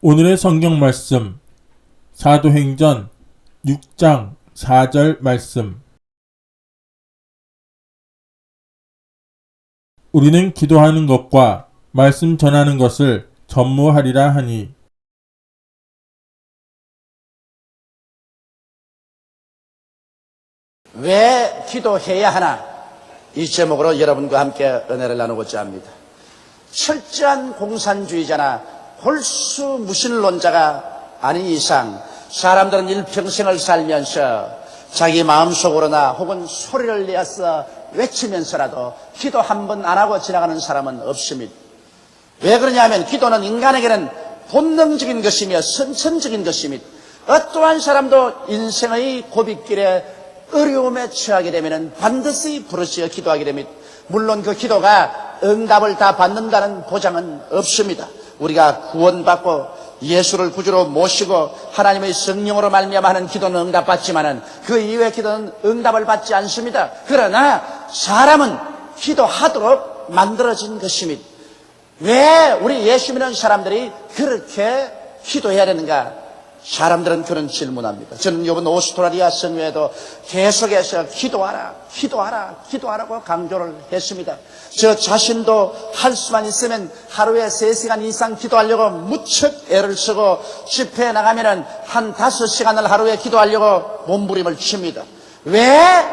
오늘의 성경 말씀 사도행전 6장 4절 말씀. 우리는 기도하는 것과 말씀 전하는 것을 전무하리라 하니. 왜 기도해야 하나? 이 제목으로 여러분과 함께 은혜를 나누고자 합니다. 철저한 공산주의자나 홀수무신론자가 아닌 이상 사람들은 일평생을 살면서 자기 마음속으로나 혹은 소리를 내어서 외치면서라도 기도 한 번 안 하고 지나가는 사람은 없습니다. 왜 그러냐면 기도는 인간에게는 본능적인 것이며 선천적인 것입니다. 어떠한 사람도 인생의 고비길에 어려움에 처하게 되면 반드시 부르짖어 기도하게 됩니다. 물론 그 기도가 응답을 다 받는다는 보장은 없습니다. 우리가 구원받고 예수를 구주로 모시고 하나님의 성령으로 말미암아 하는 기도는 응답받지만은 그 이외의 기도는 응답을 받지 않습니다. 그러나 사람은 기도하도록 만들어진 것입니다. 왜 우리 예수 믿는 사람들이 그렇게 기도해야 되는가? 사람들은 그런 질문합니다. 저는 이번 오스트라리아 성회에도 계속해서 기도하라고 강조를 했습니다. 저 자신도 할 수만 있으면 하루에 3시간 이상 기도하려고 무척 애를 쓰고 집회에 나가면은 한 5시간을 하루에 기도하려고 몸부림을 칩니다. 왜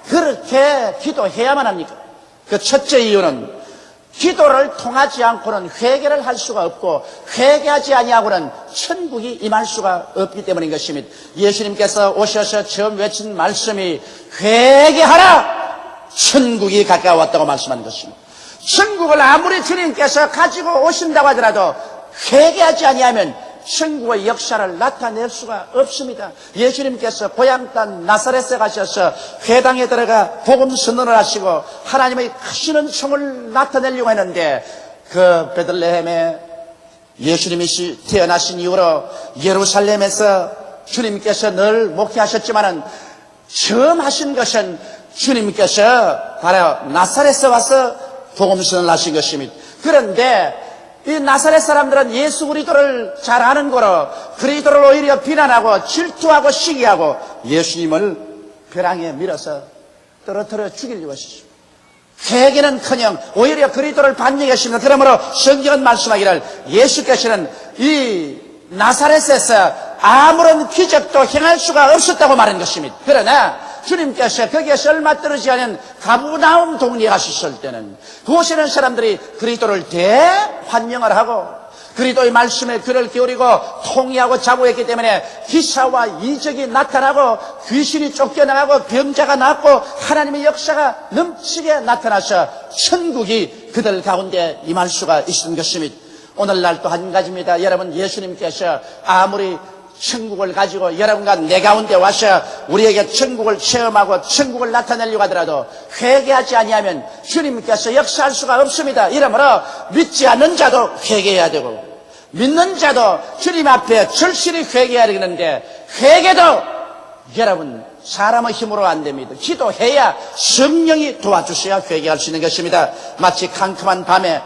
그렇게 기도해야만 합니까? 그 첫째 이유는 기도를 통하지 않고는 회개를 할 수가 없고 회개하지 아니하고는 천국이 임할 수가 없기 때문인 것입니다. 예수님께서 오셔서 처음 외친 말씀이 회개하라! 천국이 가까웠다고 말씀한 것입니다. 천국을 아무리 주님께서 가지고 오신다고 하더라도 회개하지 아니하면 천국의 역사를 나타낼 수가 없습니다. 예수님께서 고향 땅 나사렛에 가셔서 회당에 들어가 복음 선언을 하시고 하나님의 크시는 성을 나타내려고 했는데 그 베들레헴에 예수님이 태어나신 이후로 예루살렘에서 주님께서 늘 목회하셨지만은 처음 하신 것은 주님께서 바로 나사렛에 와서 복음 선언을 하신 것입니다. 그런데 이 나사렛 사람들은 예수 그리스도를 잘 아는 거로 그리스도를 오히려 비난하고 질투하고 시기하고 예수님을 벼랑에 밀어서 떨어뜨려 죽이려고 하시죠. 회개는커녕 오히려 그리스도를 반역했습니다. 그러므로 성경은 말씀하기를 예수께서는 이 나사렛에서 아무런 기적도 행할 수가 없었다고 말한 것입니다. 그러나 주님께서 거기에서 얼마 떨어지지 않은 가브나움 동리에 가셨을 때는 그곳에 있는 사람들이 그리스도를 대환영을 하고 그리스도의 말씀에 귀를 기울이고 통의하고 자부했기 때문에 기사와 이적이 나타나고 귀신이 쫓겨나가고 병자가 낫고 하나님의 역사가 넘치게 나타나서 천국이 그들 가운데 임할 수가 있는 것입니다. 오늘날 또 한 가지입니다. 여러분, 예수님께서 아무리 천국을 가지고 여러분과 내 가운데 와서 우리에게 천국을 체험하고 천국을 나타내려고 하더라도 회개하지 아니하면 주님께서 역사할 수가 없습니다. 이러므로 믿지 않는 자도 회개해야 되고 믿는 자도 주님 앞에 절실히 회개해야 되는데 회개도 여러분 사람의 힘으로 안 됩니다. 기도해야 성령이 도와주셔야 회개할 수 있는 것입니다. 마치 캄캄한 밤에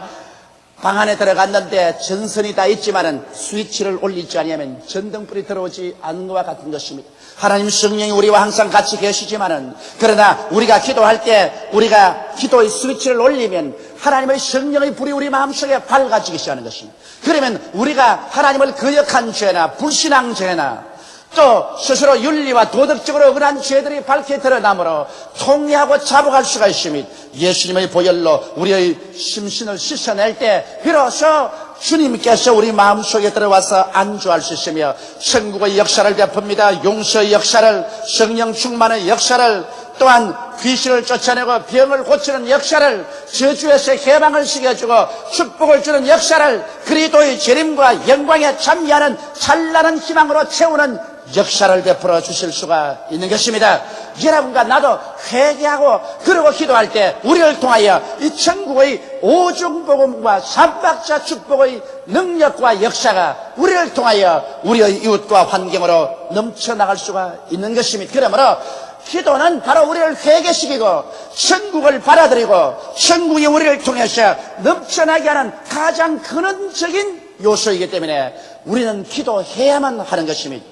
방 안에 들어갔는데 전선이 다 있지만은 스위치를 올리지 아니하면 전등불이 들어오지 않는 것과 같은 것입니다. 하나님 성령이 우리와 항상 같이 계시지만은 그러나 우리가 기도할 때 우리가 기도의 스위치를 올리면 하나님의 성령의 불이 우리 마음속에 밝아지기 시작하는 것입니다. 그러면 우리가 하나님을 거역한 죄나 불신앙 죄나 또 스스로 윤리와 도덕적으로 억울한 죄들이 밝게 드러나므로 통리하고 자복할 수가 있습니다. 예수님의 보혈로 우리의 심신을 씻어낼 때 비로소 주님께서 우리 마음속에 들어와서 안주할 수 있으며 천국의 역사를 베풉니다. 용서의 역사를, 성령 충만의 역사를, 또한 귀신을 쫓아내고 병을 고치는 역사를, 저주에서 해방을 시켜주고 축복을 주는 역사를, 그리스도의 재림과 영광에 참여하는 찬란한 희망으로 채우는 역사를 베풀어 주실 수가 있는 것입니다. 여러분과 나도 회개하고 그러고 기도할 때 우리를 통하여 이 천국의 오중복음과 삼박자 축복의 능력과 역사가 우리를 통하여 우리의 이웃과 환경으로 넘쳐나갈 수가 있는 것입니다. 그러므로 기도는 바로 우리를 회개시키고 천국을 받아들이고 천국이 우리를 통해서 넘쳐나게 하는 가장 근원적인 요소이기 때문에 우리는 기도해야만 하는 것입니다.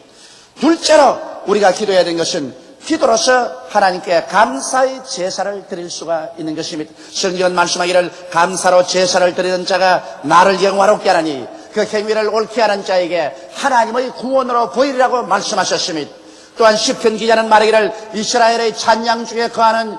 둘째로 우리가 기도해야 되는 것은 기도로서 하나님께 감사의 제사를 드릴 수가 있는 것입니다. 성경은 말씀하기를 감사로 제사를 드리는 자가 나를 영화롭게 하나니 그 행위를 옳게 하는 자에게 하나님의 구원으로 보이리라고 말씀하셨습니다. 또한 시편 기자는 말하기를 이스라엘의 찬양 중에 거하는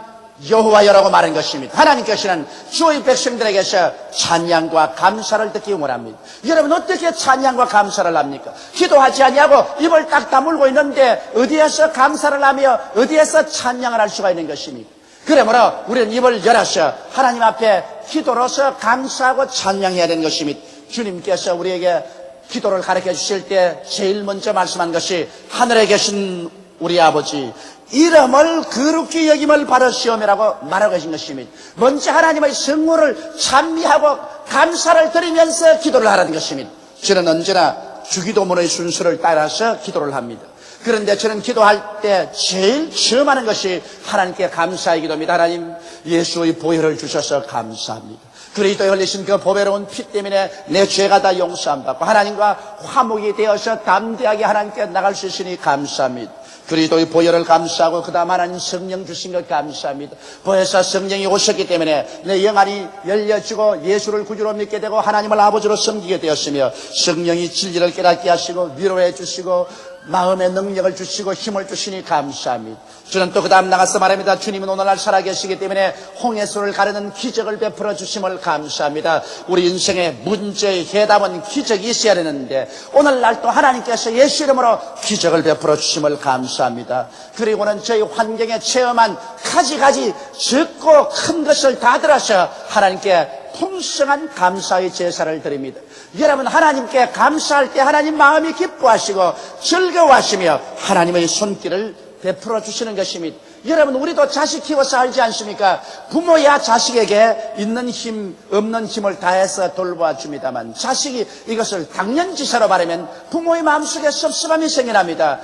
여호와여라고 말한 것입니다. 하나님께서는 주의 백성들에게서 찬양과 감사를 듣기 원합니다. 여러분 어떻게 찬양과 감사를 합니까? 기도하지 아니하고 입을 딱 다물고 있는데 어디에서 감사를 하며 어디에서 찬양을 할 수가 있는 것입니까? 그러므로 우리는 입을 열어서 하나님 앞에 기도로서 감사하고 찬양해야 되는 것입니다. 주님께서 우리에게 기도를 가르쳐 주실 때 제일 먼저 말씀한 것이 하늘에 계신 우리 아버지 이름을 거룩히 여김을 받으시오매라고 말하고 계신 것입니다. 먼저 하나님의 성물을 찬미하고 감사를 드리면서 기도를 하라는 것입니다. 저는 언제나 주기도문의 순서를 따라서 기도를 합니다. 그런데 저는 기도할 때 제일 처음 하는 것이 하나님께 감사의 기도입니다. 하나님, 예수의 보혈을 주셔서 감사합니다. 그리스도에 흘리신 그 보배로운 피 때문에 내 죄가 다 용서함 받고 하나님과 화목이 되어서 담대하게 하나님께 나갈 수 있으니 감사합니다. 그리스도의 보혈을 감사하고 그 다음 하나님 성령 주신 것 감사합니다. 보혜사 성령이 오셨기 때문에 내 영안이 열려지고 예수를 구주로 믿게 되고 하나님을 아버지로 섬기게 되었으며 성령이 진리를 깨닫게 하시고 위로해 주시고 마음의 능력을 주시고 힘을 주시니 감사합니다. 저는 또 그 다음 나가서 말합니다. 주님은 오늘날 살아계시기 때문에 홍해수를 가르는 기적을 베풀어 주심을 감사합니다. 우리 인생의 문제의 해답은 기적이 있어야 되는데 오늘날 또 하나님께서 예수 이름으로 기적을 베풀어 주심을 감사합니다. 그리고는 저희 환경에 체험한 가지가지 적고 큰 것을 다 들어서 하나님께 풍성한 감사의 제사를 드립니다. 여러분 하나님께 감사할 때 하나님 마음이 기뻐하시고 즐거워하시며 하나님의 손길을 베풀어 주시는 것입니다. 여러분 우리도 자식 키워서 알지 않습니까? 부모야 자식에게 있는 힘 없는 힘을 다해서 돌보아 줍니다만 자식이 이것을 당연지사로 말하면 부모의 마음속에 섭섭함이 생겨납니다.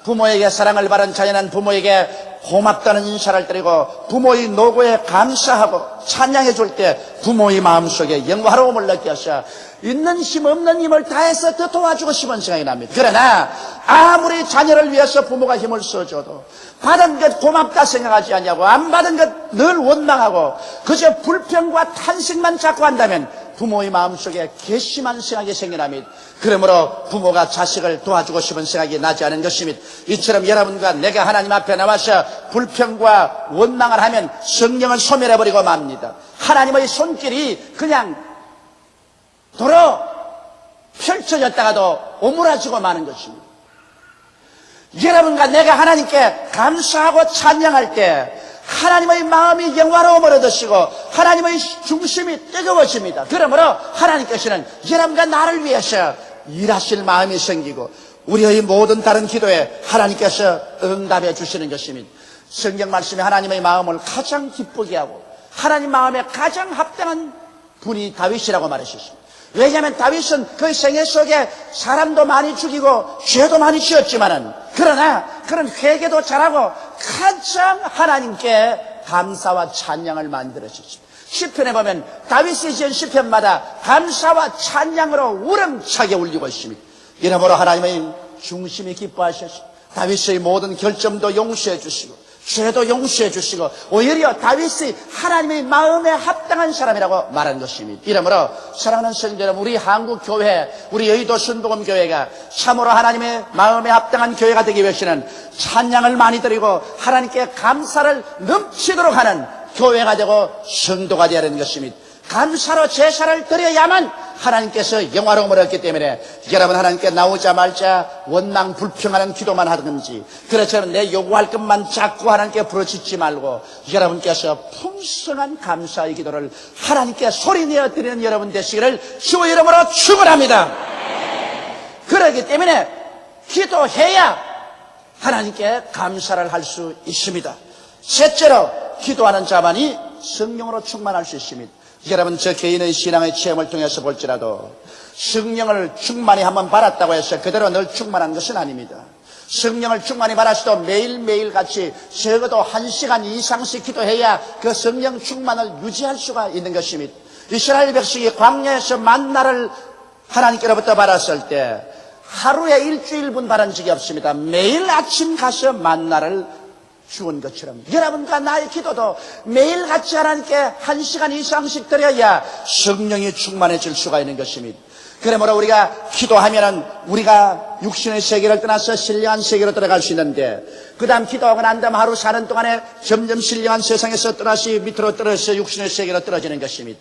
부모에게 사랑을 받은 자녀는 부모에게 고맙다는 인사를 드리고 부모의 노고에 감사하고 찬양해 줄 때 부모의 마음속에 영화로움을 느껴서 있는 힘 없는 힘을 다해서 더 도와주고 싶은 생각이 납니다. 그러나 아무리 자녀를 위해서 부모가 힘을 써줘도 받은 것 고맙다 생각하지 않냐고 안 받은 것 늘 원망하고 그저 불평과 탄식만 자꾸 한다면 부모의 마음속에 괘씸한 생각이 생겨납니다. 그러므로 부모가 자식을 도와주고 싶은 생각이 나지 않은 것입니다. 이처럼 여러분과 내가 하나님 앞에 나와서 불평과 원망을 하면 성령을 소멸해버리고 맙니다. 하나님의 손길이 그냥 도로 펼쳐졌다가도 오므라지고 마는 것입니다. 여러분과 내가 하나님께 감사하고 찬양할 때 하나님의 마음이 영화로움을 얻으시고 하나님의 중심이 뜨거워집니다. 그러므로 하나님께서는 여러분과 나를 위해서 일하실 마음이 생기고 우리의 모든 다른 기도에 하나님께서 응답해 주시는 것입니다. 성경 말씀에 하나님의 마음을 가장 기쁘게 하고 하나님 마음에 가장 합당한 분이 다윗이라고 말하셨습니다. 왜냐하면 다윗은 그 생애 속에 사람도 많이 죽이고 죄도 많이 지었지만은 그러나 그런 회개도 잘하고 가장 하나님께 감사와 찬양을 만들어주십니다. 시편에 보면 다윗이 지은 시편마다 감사와 찬양으로 우렁차게 울리고 있습니다. 이러므로 하나님의 중심이 기뻐하셔서 다윗의 모든 결점도 용서해 주시고 죄도 용서해 주시고 오히려 다윗이 하나님의 마음에 합당한 사람이라고 말한 것입니다. 이러므로 사랑하는 성도 여러분, 우리 한국교회, 우리 여의도 순복음교회가 참으로 하나님의 마음에 합당한 교회가 되기 위해서는 찬양을 많이 드리고 하나님께 감사를 넘치도록 하는 교회가 되고 성도가 되어야 하는 것입니다. 감사로 제사를 드려야만 하나님께서 영화로움을 얻기 때문에 여러분 하나님께 나오자마자 원망 불평하는 기도만 하든지 그렇지만 내 요구할 것만 자꾸 하나님께 부르짖지 말고 여러분께서 풍성한 감사의 기도를 하나님께 소리내어 드리는 여러분 되시기를 주의 이름으로 축원합니다. 그렇기 때문에 기도해야 하나님께 감사를 할 수 있습니다. 셋째로 기도하는 자만이 성령으로 충만할 수 있습니다. 여러분 저 개인의 신앙의 체험을 통해서 볼지라도 성령을 충만히 한번 받았다고 해서 그대로 늘 충만한 것은 아닙니다. 성령을 충만히 받았어도 매일매일 같이 적어도 1시간 이상씩 기도해야 그 성령 충만을 유지할 수가 있는 것입니다. 이스라엘 백성이 광야에서 만나를 하나님께로부터 받았을 때 하루에 일주일분 받은 적이 없습니다. 매일 아침 가서 만나를 주은 것처럼 여러분과 나의 기도도 매일같이 하나님께 1시간 이상씩 드려야 성령이 충만해질 수가 있는 것입니다. 그러므로 우리가 기도하면은 우리가 육신의 세계를 떠나서 신령한 세계로 들어갈 수 있는데, 그 다음 기도하고 난 다음 하루 사는 동안에 점점 신령한 세상에서 떠나시 밑으로 떨어져 육신의 세계로 떨어지는 것입니다.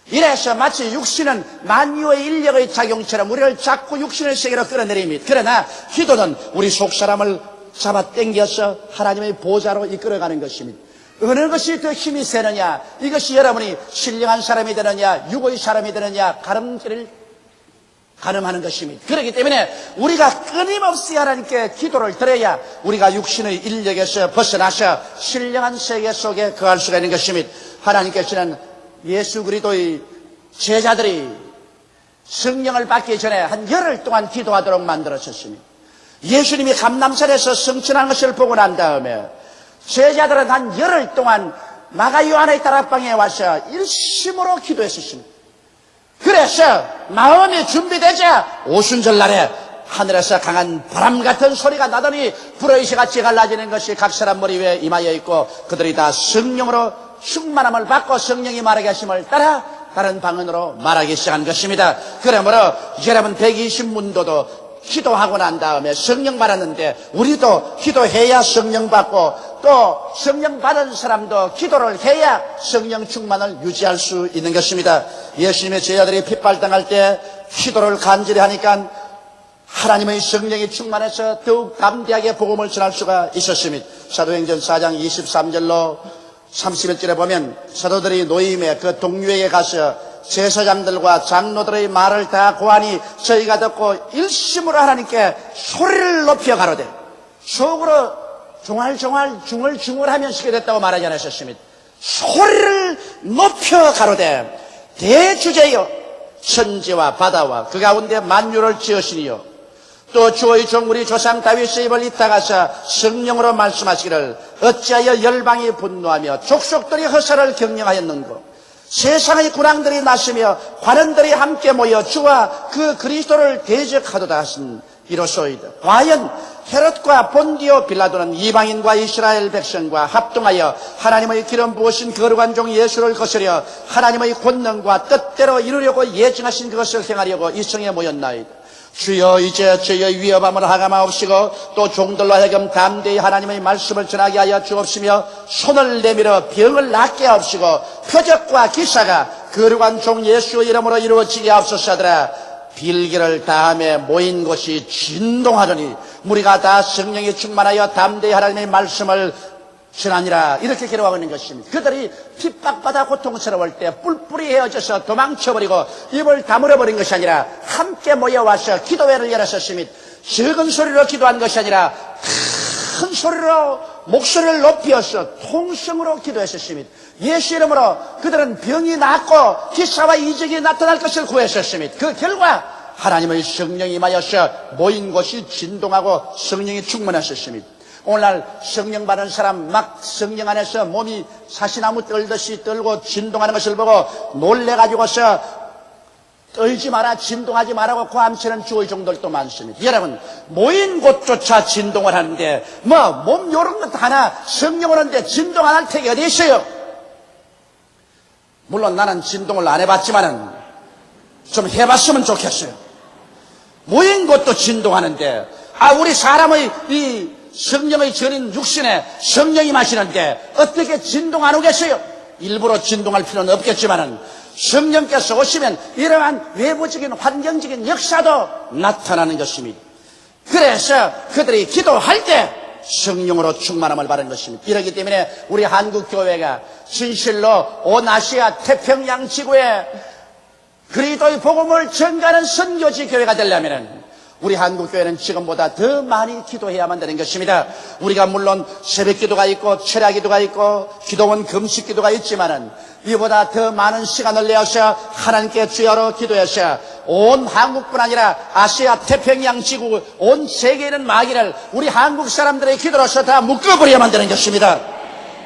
이래서 마치 육신은 만유의 인력의 작용처럼 우리를 자꾸 육신의 세계로 끌어내립니다. 그러나 기도는 우리 속사람을 잡아 당겨서 하나님의 보좌로 이끌어가는 것입니다. 어느 것이 더 힘이 세느냐, 이것이 여러분이 신령한 사람이 되느냐 육의 사람이 되느냐 가름길을 가늠하는 것입니다. 그렇기 때문에 우리가 끊임없이 하나님께 기도를 드려야 우리가 육신의 인력에서 벗어나서 신령한 세계 속에 거할 수가 있는 것입니다. 하나님께서는 예수 그리스도의 제자들이 성령을 받기 전에 한 열흘 동안 기도하도록 만들어졌습니다. 예수님이 감람산에서 성천한 것을 보고 난 다음에 제자들은 한 열흘 동안 마가 요한의 다락방에 와서 일심으로 기도했었습니다. 그래서 마음이 준비되자 오순절날에 하늘에서 강한 바람 같은 소리가 나더니 불의 시같이 갈라지는 것이 각 사람 머리 위에 임하여 있고 그들이 다 성령으로 충만함을 받고 성령이 말하게 하심을 따라 다른 방언으로 말하기 시작한 것입니다. 그러므로 여러분 120문도도 기도하고 난 다음에 성령 받았는데 우리도 기도해야 성령 받고 또 성령 받은 사람도 기도를 해야 성령 충만을 유지할 수 있는 것입니다. 예수님의 제자들이 핍박당할 때 기도를 간절히 하니까 하나님의 성령이 충만해서 더욱 담대하게 복음을 전할 수가 있었습니다. 사도행전 4장 23절로 31절에 보면 사도들이 노임에 그 동료에게 가서 제사장들과 장로들의 말을 다 고하니 저희가 듣고 일심으로 하나님께 소리를 높여 가로되, 속으로 종알종알 중얼중얼하면 시게 됐다고 말하지 않으셨습니다. 소리를 높여 가로되 대주제여 천지와 바다와 그 가운데 만유를 지으시니요 또 주의 종 우리 조상 다윗의 입을 잇다가서 성령으로 말씀하시기를 어찌하여 열방이 분노하며 족속들이 허사를 경영하였는고 세상의 군왕들이 나시며 관원들이 함께 모여 주와 그 그리스도를 대적하도다 하신 이로소이다. 과연 헤롯과 본디오 빌라도는 이방인과 이스라엘 백성과 합동하여 하나님의 기름 부으신 거룩한 종 예수를 거스려 하나님의 권능과 뜻대로 이루려고 예정하신 그것을 행하려고 이 성에 모였나이다. 주여 이제 저희의 위협함을 하감하옵시고 또 종들로 하여금 담대히 하나님의 말씀을 전하게 하여 주옵시며 손을 내밀어 병을 낫게 하옵시고 표적과 기사가 거룩한 종 예수의 이름으로 이루어지게 하옵소서하더라. 빌기를 다음에 모인 곳이 진동하더니 무리가 다 성령이 충만하여 담대히 하나님의 말씀을 전하니라. 이렇게 기록하고 있는 것입니다. 그들이 핍박받아 고통스러울 때 뿔뿔이 헤어져서 도망쳐버리고 입을 다물어버린 것이 아니라 함께 모여와서 기도회를 열었었습니다. 적은 소리로 기도한 것이 아니라 큰 소리로 목소리를 높여서 통성으로 기도했었습니다. 예수 이름으로 그들은 병이 낫고 기사와 이적이 나타날 것을 구했었습니다. 그 결과 하나님의 성령이 임하여서 모인 곳이 진동하고 성령이 충만하셨습니다. 오늘날 성령 받은 사람 막 성령 안에서 몸이 사시나무 떨듯이 떨고 진동하는 것을 보고 놀래가지고서 떨지 마라 진동하지 말라고 고함치는 주의 종들도 많습니다. 여러분 모인 곳조차 진동을 하는데 몸 요런 것 하나 성령 오는데 진동 안 할 택이 어디 있어요? 물론 나는 진동을 안 해봤지만은 좀 해봤으면 좋겠어요. 모인 곳도 진동하는데 우리 사람의 이 성령의 전인 육신에 성령이 마시는데 어떻게 진동 안 오겠어요? 일부러 진동할 필요는 없겠지만은 성령께서 오시면 이러한 외부적인 환경적인 역사도 나타나는 것입니다. 그래서 그들이 기도할 때 성령으로 충만함을 받은 것입니다. 이렇기 때문에 우리 한국교회가 진실로 온 아시아 태평양 지구에 그리스도의 복음을 전가하는 선교지 교회가 되려면 우리 한국교회는 지금보다 더 많이 기도해야만 되는 것입니다. 우리가 물론 새벽기도가 있고 철야기도가 있고 기도원 금식기도가 있지만은 이보다 더 많은 시간을 내어서 하나님께 주여로 기도해서 온 한국뿐 아니라 아시아 태평양 지구 온 세계에 있는 마귀를 우리 한국 사람들의 기도로서 다 묶어버려야만 되는 것입니다.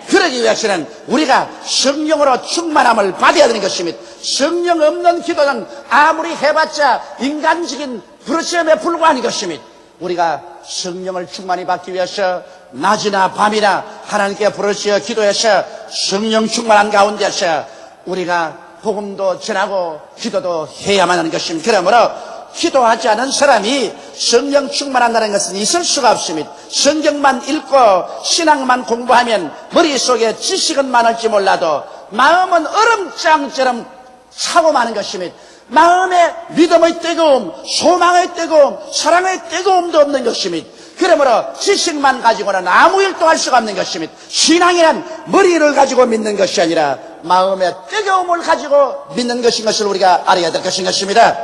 그러기 위해서는 우리가 성령으로 충만함을 받아야 되는 것입니다. 성령 없는 기도는 아무리 해봤자 인간적인 부르짖음에 불과한 것입니다. 우리가 성령을 충만히 받기 위해서 낮이나 밤이나 하나님께 부르짖어 기도해서 성령 충만한 가운데서 우리가 복음도 전하고 기도도 해야만 하는 것입니다. 그러므로 기도하지 않은 사람이 성령 충만한다는 것은 있을 수가 없습니다. 성경만 읽고 신앙만 공부하면 머릿속에 지식은 많을지 몰라도 마음은 얼음장처럼 차고 마는 것입니다. 마음에 믿음의 뜨거움, 소망의 뜨거움, 사랑의 뜨거움도 없는 것입니다. 그러므로 지식만 가지고는 아무 일도 할 수가 없는 것입니다. 신앙이란 머리를 가지고 믿는 것이 아니라 마음의 뜨거움을 가지고 믿는 것인 것을 우리가 알아야 될 것인 것입니다.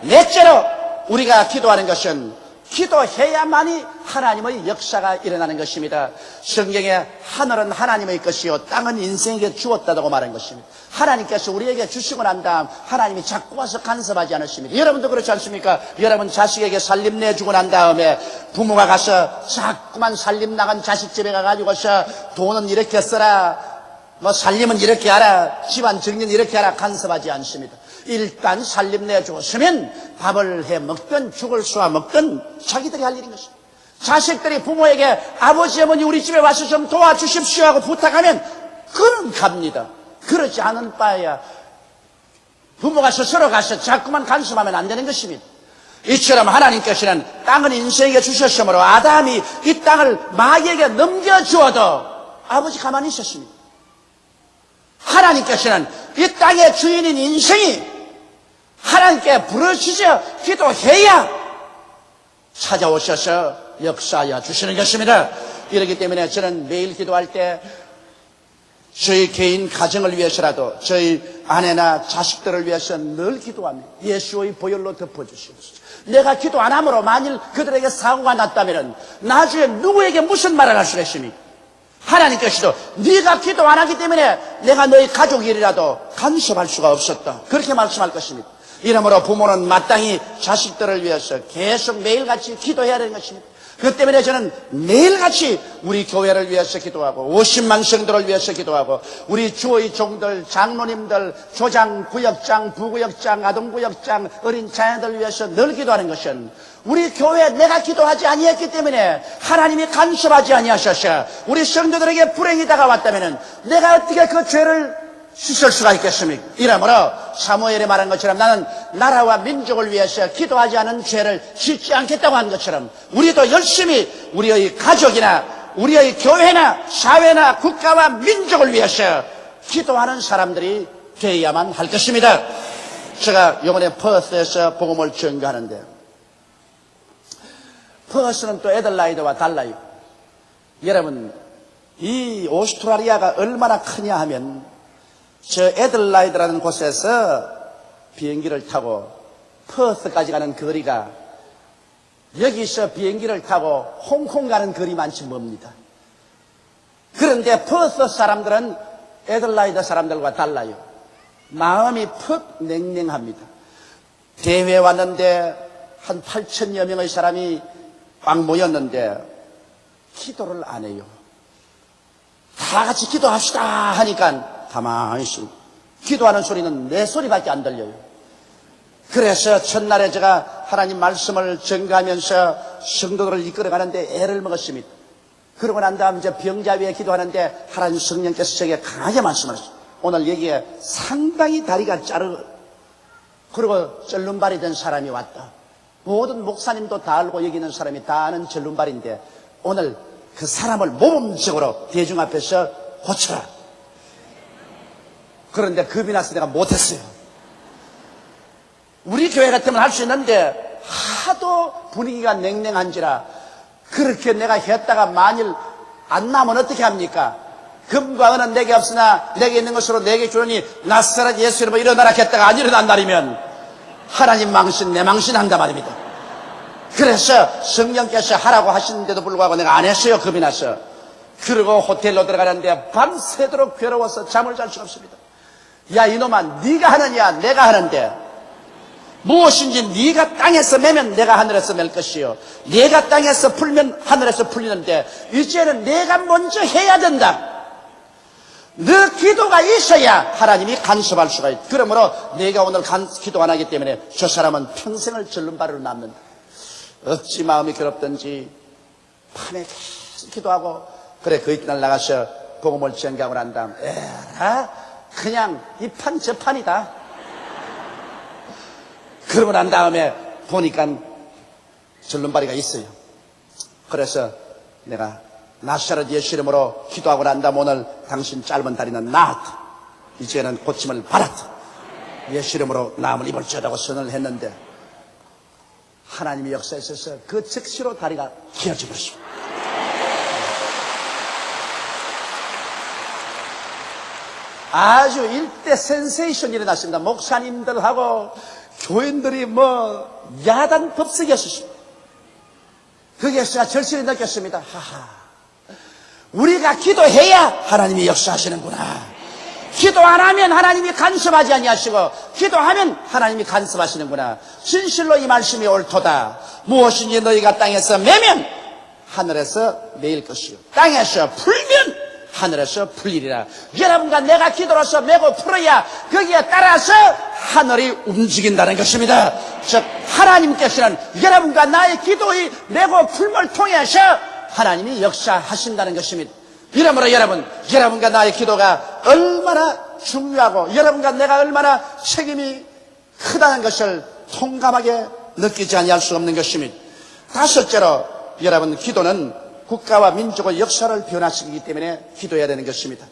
넷째로 우리가 기도하는 것은 기도해야만이 하나님의 역사가 일어나는 것입니다. 성경에 하늘은 하나님의 것이요 땅은 인생에게 주었다고 말한 것입니다. 하나님께서 우리에게 주시고 난 다음 하나님이 자꾸 와서 간섭하지 않으십니다. 여러분도 그렇지 않습니까? 여러분 자식에게 살림 내주고 난 다음에 부모가 가서 자꾸만 살림 나간 자식 집에 가가지고서 돈은 이렇게 써라, 뭐 살림은 이렇게 하라, 집안 정리는 이렇게 하라 간섭하지 않습니다. 일단 살림 내주었으면 밥을 해 먹든 죽을 쏘아 먹든 자기들이 할 일인 것입니다. 자식들이 부모에게 아버지 어머니 우리 집에 와서 좀 도와주십시오 하고 부탁하면 그는 갑니다. 그렇지 않은 바에야 부모가 스스로 가서 자꾸만 간섭하면 안 되는 것입니다. 이처럼 하나님께서는 땅은 인생에게 주셨으므로 아담이 이 땅을 마귀에게 넘겨주어도 아버지 가만히 있었습니다. 하나님께서는 이 땅의 주인인 인생이 하나님께 부르짖어 기도해야 찾아오셔서 역사하여 주시는 것입니다. 이렇기 때문에 저는 매일 기도할 때 저희 개인 가정을 위해서라도 저희 아내나 자식들을 위해서 늘 기도합니다. 예수의 보혈로 덮어주시옵소서. 내가 기도 안 함으로 만일 그들에게 사고가 났다면 나중에 누구에게 무슨 말을 할 수가 있습니까? 하나님께서도 네가 기도 안 하기 때문에 내가 너희 가족이라도 간섭할 수가 없었다, 그렇게 말씀할 것입니다. 이러므로 부모는 마땅히 자식들을 위해서 계속 매일같이 기도해야 되는 것입니다. 그것 때문에 저는 매일같이 우리 교회를 위해서 기도하고 50만 성도를 위해서 기도하고 우리 주의 종들, 장로님들, 조장, 구역장, 부구역장, 아동구역장, 어린 자녀들 위해서 늘 기도하는 것은 우리 교회에 내가 기도하지 아니했기 때문에 하나님이 간섭하지 아니하셔서 우리 성도들에게 불행이 다가왔다면 내가 어떻게 그 죄를 씻을 수가 있겠습니까? 이러므로 사무엘이 말한 것처럼 나는 나라와 민족을 위해서 기도하지 않은 죄를 짓지 않겠다고 한 것처럼 우리도 열심히 우리의 가족이나 우리의 교회나 사회나 국가와 민족을 위해서 기도하는 사람들이 되어야만 할 것입니다. 제가 이번에 퍼스에서 복음을 전가하는데 퍼스는 또 애들라이드와 달라요. 여러분 이 오스트라리아가 얼마나 크냐 하면 저 애들라이드라는 곳에서 비행기를 타고 퍼스까지 가는 거리가 여기서 비행기를 타고 홍콩 가는 거리만치 멉니다. 그런데 퍼스 사람들은 애들라이드 사람들과 달라요. 마음이 퍽 냉랭합니다. 대회 왔는데 한 8천여 명의 사람이 꽉 모였는데 기도를 안 해요. 다 같이 기도합시다 하니까 가만히 있습니다. 기도하는 소리는 내 소리밖에 안 들려요. 그래서 첫날에 제가 하나님 말씀을 전가하면서 성도들을 이끌어가는데 애를 먹었습니다. 그러고 난 다음 이제 병자 위에 기도하는데 하나님 성령께서 저에게 강하게 말씀하셨어요. 오늘 여기에 상당히 다리가 그리고 절름발이 된 사람이 왔다. 모든 목사님도 다 알고 여기 있는 사람이 다 아는 절름발인데 오늘 그 사람을 모범적으로 대중 앞에서 고쳐라. 그런데 겁이 나서 내가 못했어요. 우리 교회 같으면 할 수 있는데 하도 분위기가 냉랭한지라 그렇게 내가 했다가 만일 안 나면 어떻게 합니까? 금과 은은 내게 없으나 내게 있는 것으로 내게 주느니 나사렛 예수 이름으로 일어나라 했다가 안 일어난 날이면 하나님 망신 내 망신한단 말입니다. 그래서 성령께서 하라고 하시는데도 불구하고 내가 안 했어요. 겁이 나서. 그리고 호텔로 들어가는데 밤새도록 괴로워서 잠을 잘 수가 없습니다. 야 이놈아 네가 하느냐 내가 하는데 무엇인지 네가 땅에서 매면 내가 하늘에서 맬 것이요 네가 땅에서 풀면 하늘에서 풀리는데 이제는 내가 먼저 해야 된다. 너 기도가 있어야 하나님이 간섭할 수가 있다. 그러므로 내가 오늘 기도 안 하기 때문에 저 사람은 평생을 절름발이로 남는다. 어찌 마음이 괴롭든지 밤에 계속 기도하고 그래 그 이튿날 나가서 복음을 전가하고 난 다음 에라 그냥 이 판 저 판이다. 그러고 난 다음에 보니까 절름발이가 있어요. 그래서 내가 나사렛 예수 이름으로 기도하고 난 다음 오늘 당신 짧은 다리는 나았다. 이제는 고침을 받았다. 예수 이름으로 나음을 입을지어다고 선언을 했는데 하나님의 역사에 있어서 그 즉시로 다리가 기어져 버렸습니다. 아주 일대 센세이션이 일어났습니다. 목사님들하고 교인들이 야단 법석이었습니다. 거기에서 제가 절실히 느꼈습니다. 우리가 기도해야 하나님이 역사하시는구나. 기도 안 하면 하나님이 간섭하지 아니하시고 기도하면 하나님이 간섭하시는구나. 진실로 이 말씀이 옳도다. 무엇인지 너희가 땅에서 매면 하늘에서 매일 것이요 땅에서 풀면 하늘에서 풀리리라. 여러분과 내가 기도로서 매고 풀어야 거기에 따라서 하늘이 움직인다는 것입니다. 즉 하나님께서는 여러분과 나의 기도의 매고 풀을 통해서 하나님이 역사하신다는 것입니다. 이러므로 여러분과 나의 기도가 얼마나 중요하고 여러분과 내가 얼마나 책임이 크다는 것을 통감하게 느끼지 아니할 수 없는 것입니다. 다섯째로 여러분 기도는 국가와 민족의 역사를 변화시키기 때문에 기도해야 되는 것입니다.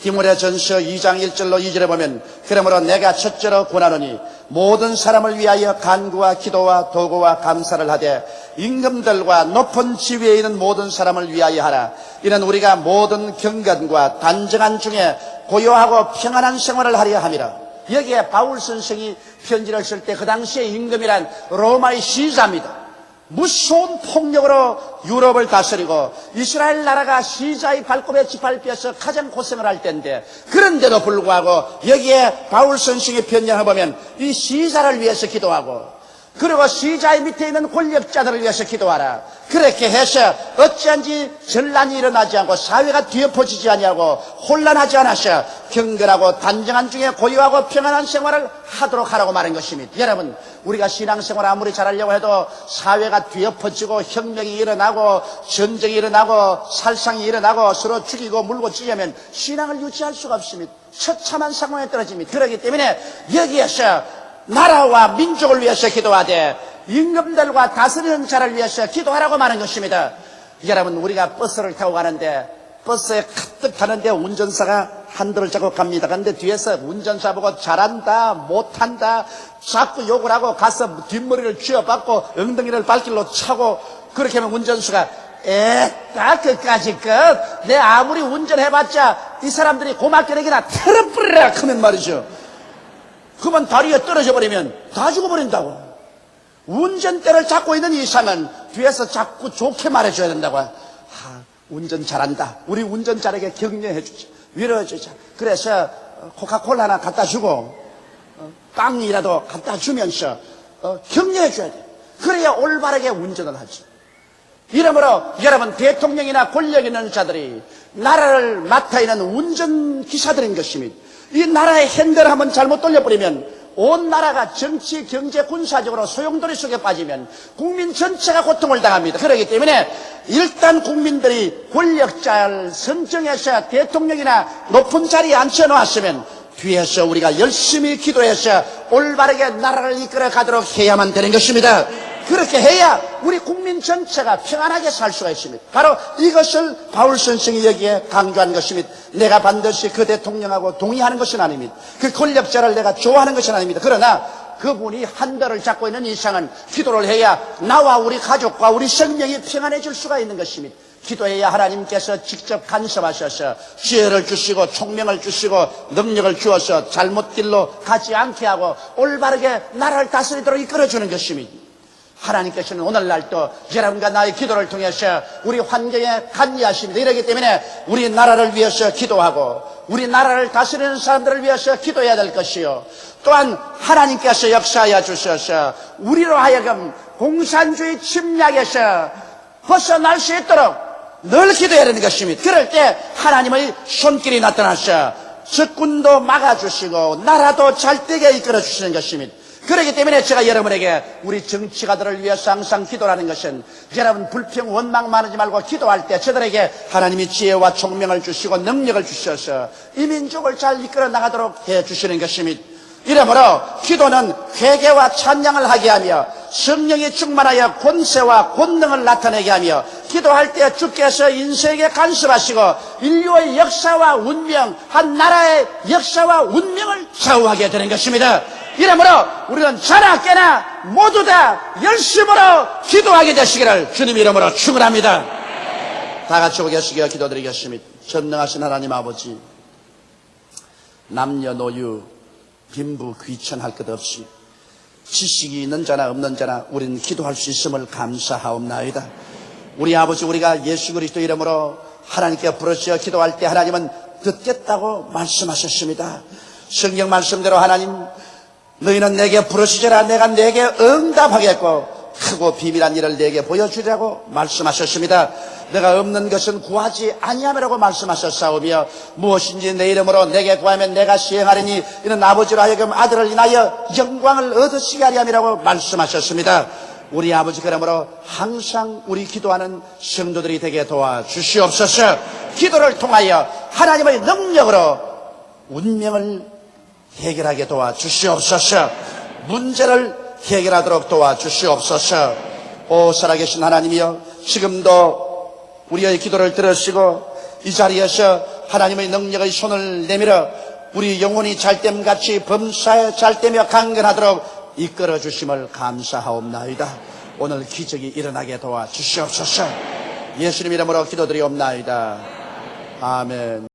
디모데전서 2장 1절로 2절에 보면 그러므로 내가 첫째로 권하노니 모든 사람을 위하여 간구와 기도와 도구와 감사를 하되 임금들과 높은 지위에 있는 모든 사람을 위하여 하라. 이는 우리가 모든 경건과 단정한 중에 고요하고 평안한 생활을 하려 함이라. 여기에 바울 선생이 편지를 쓸 때 그 당시에 임금이란 로마의 시자입니다. 무서운 폭력으로 유럽을 다스리고 이스라엘 나라가 시자의 발톱에 짓밟혀서 가장 고생을 할 때인데 그런데도 불구하고 여기에 바울 선생의 편지를 보면 이 시자를 위해서 기도하고 그리고 시자의 밑에 있는 권력자들을 위해서 기도하라. 그렇게 해서 어찌한지 전란이 일어나지 않고 사회가 뒤엎어지지 아니하고 혼란하지 않아서 경건하고 단정한 중에 고요하고 평안한 생활을 하도록 하라고 말한 것입니다. 여러분 우리가 신앙생활을 아무리 잘하려고 해도 사회가 뒤엎어지고 혁명이 일어나고 전쟁이 일어나고 살상이 일어나고 서로 죽이고 물고 찢으면 신앙을 유지할 수가 없습니다. 처참한 상황에 떨어집니다. 그렇기 때문에 여기에서 나라와 민족을 위해서 기도하되 임금들과 다스리는 자를 위해서 기도하라고 말하는 것입니다. 여러분 우리가 버스를 타고 가는데 버스에 가득 타는데 운전사가 한도를 잡고 갑니다. 그런데 뒤에서 운전사 보고 잘한다 못한다 자꾸 욕을 하고 가서 뒷머리를 쥐어받고 엉덩이를 발길로 차고 그렇게 하면 운전수가 딱 그까지 내 아무리 운전해봤자 이 사람들이 고막겨내기나 털어뿌리라 하면 말이죠. 그만 다리에 떨어져 버리면 다 죽어버린다고. 운전대를 잡고 있는 이상은 뒤에서 자꾸 좋게 말해줘야 된다고. 운전 잘한다. 우리 운전자에게 격려해 주자. 위로해 주자. 그래서 코카콜라 하나 갖다 주고 빵이라도 갖다 주면서 격려해 줘야 돼. 그래야 올바르게 운전을 하지. 이러므로 여러분 대통령이나 권력 있는 자들이 나라를 맡아 있는 운전기사들인 것입니다. 이 나라의 핸들을 한번 잘못 돌려버리면 온 나라가 정치, 경제, 군사적으로 소용돌이 속에 빠지면 국민 전체가 고통을 당합니다. 그렇기 때문에 일단 국민들이 권력자를 선정해서 대통령이나 높은 자리에 앉혀놓았으면 뒤에서 우리가 열심히 기도해서 올바르게 나라를 이끌어 가도록 해야만 되는 것입니다. 그렇게 해야 우리 국민 전체가 평안하게 살 수가 있습니다. 바로 이것을 바울 선생이 여기에 강조한 것입니다. 내가 반드시 그 대통령하고 동의하는 것은 아닙니다. 그 권력자를 내가 좋아하는 것은 아닙니다. 그러나 그분이 한도를 잡고 있는 이상은 기도를 해야 나와 우리 가족과 우리 생명이 평안해질 수가 있는 것입니다. 기도해야 하나님께서 직접 간섭하셔서 지혜를 주시고 총명을 주시고 능력을 주어서 잘못 길로 가지 않게 하고 올바르게 나라를 다스리도록 이끌어주는 것입니다. 하나님께서는 오늘날도 여러분과 나의 기도를 통해서 우리 환경에 관여하십니다. 이러기 때문에 우리 나라를 위해서 기도하고 우리 나라를 다스리는 사람들을 위해서 기도해야 될 것이요. 또한 하나님께서 역사하여 주셔서 우리로 하여금 공산주의 침략에서 벗어날 수 있도록 늘 기도해야 되는 것입니다. 그럴 때 하나님의 손길이 나타나셔 적군도 막아주시고 나라도 잘되게 이끌어주시는 것입니다. 그렇기 때문에 제가 여러분에게 우리 정치가들을 위해서 항상 기도하는 것은 여러분 불평 원망 많으지 말고 기도할 때 저들에게 하나님이 지혜와 총명을 주시고 능력을 주셔서 이 민족을 잘 이끌어 나가도록 해주시는 것입니다. 이러므로 기도는 회개와 찬양을 하게 하며 성령이 충만하여 권세와 권능을 나타내게 하며 기도할 때 주께서 인생에 간섭하시고 인류의 역사와 운명, 한 나라의 역사와 운명을 좌우하게 되는 것입니다. 이러므로 우리는 자나 깨나 모두 다 열심으로 기도하게 되시기를 주님 이름으로 축원합니다. 다 같이 오겠으며 기도드리겠습니다. 전능하신 하나님 아버지, 남녀노유 빈부 귀천할 것 없이 지식이 있는 자나 없는 자나 우리는 기도할 수 있음을 감사하옵나이다. 우리 아버지, 우리가 예수 그리스도 이름으로 하나님께 부르짖어 기도할 때 하나님은 듣겠다고 말씀하셨습니다. 성경 말씀대로 하나님, 너희는 내게 부르짖으라 내가 내게 응답하겠고 크고 비밀한 일을 내게 보여주리라고 말씀하셨습니다. 내가 없는 것은 구하지 아니하리라고 말씀하셨사오며 무엇인지 내 이름으로 내게 구하면 내가 시행하리니 이는 아버지로 하여금 아들을 인하여 영광을 얻으시게 하리 함이라고 말씀하셨습니다. 우리 아버지, 그러므로 항상 우리 기도하는 성도들이 되게 도와주시옵소서. 기도를 통하여 하나님의 능력으로 운명을 해결하게 도와주시옵소서. 문제를 해결하도록 도와주시옵소서. 오 살아계신 하나님이여, 지금도 우리의 기도를 들으시고 이 자리에서 하나님의 능력의 손을 내밀어 우리 영혼이 잘됨같이 범사에 잘되며 강건하도록 이끌어 주심을 감사하옵나이다. 오늘 기적이 일어나게 도와주시옵소서. 예수님 이름으로 기도드리옵나이다. 아멘.